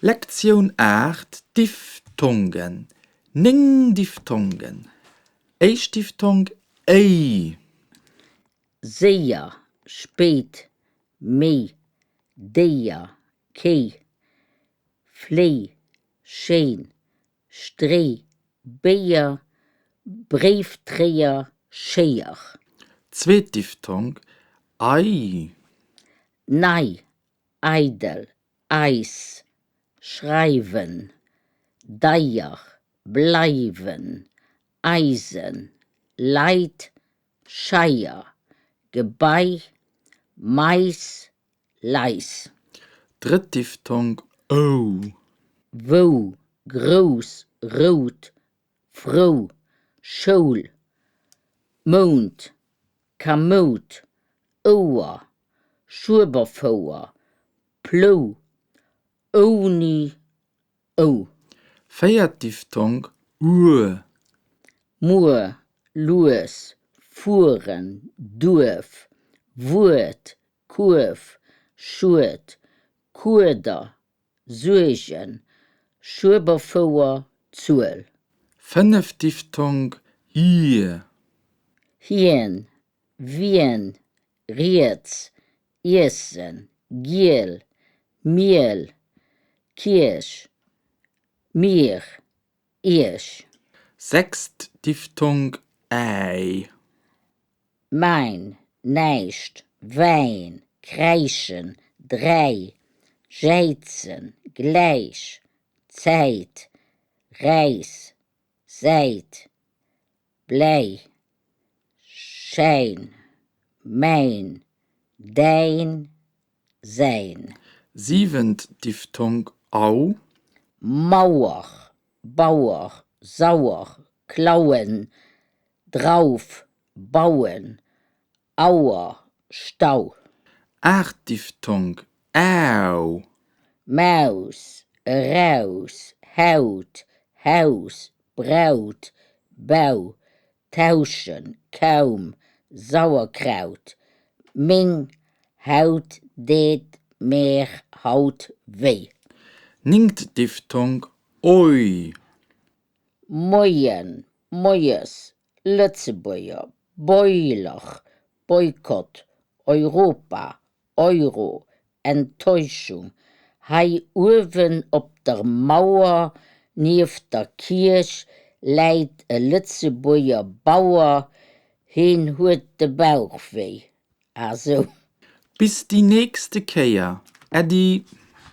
Lektion 8 Diphthongen. 9 Diphthongen. Diphthong ei. Sehr, spät, mee, der, kei, vlee, scheen, stree, beer, briefträger, scheer. 2 Diphthong ei. Nei, eidel, eis, schrijven, deier, blijven, eisen, leid, scheier, gebei, mais, leis. 3 Diphthong o. Wo, groß, rood, vrou, school, mond, kamoot, oa, schoebervouwer, plow, oni, o. 4 Diphthong ur. Moer, loos, voeren, doof, woord, kurf, schoot, koerder, zoegen, schoebervouwer, zuel. 5 Diphthong hier. Hien, wien, reeds, essen, geel, meel, kirsch, meer, eesch. 6 Diphthong ei. Mein, neist, wijn, krijschen, drei, scheitzen, gleich, Zeit, reis, seit, blij, schijn, mijn, dein, zijn. 7 Diphthong au. Mauer, Bauer, sauer, klauen, drauf, bauen, Auer, Stau. 8 Diphthong au. Maus, raus, hout, haus, braut, bau, tauschen, kaum, Sauerkraut, Ming, hout, deed, meer, hout, weh. 9 Diphthong oi. Moyen, Moyes, Lützebuer, Boiler, Boykott, Europa, Euro, Enttäuschung, Hei Urwen op der Mauer, nief der Kirch, leidt Lützebuer Bauer, hin huet de Bauch weh. Also. Bis die nächste Kehr. Adi.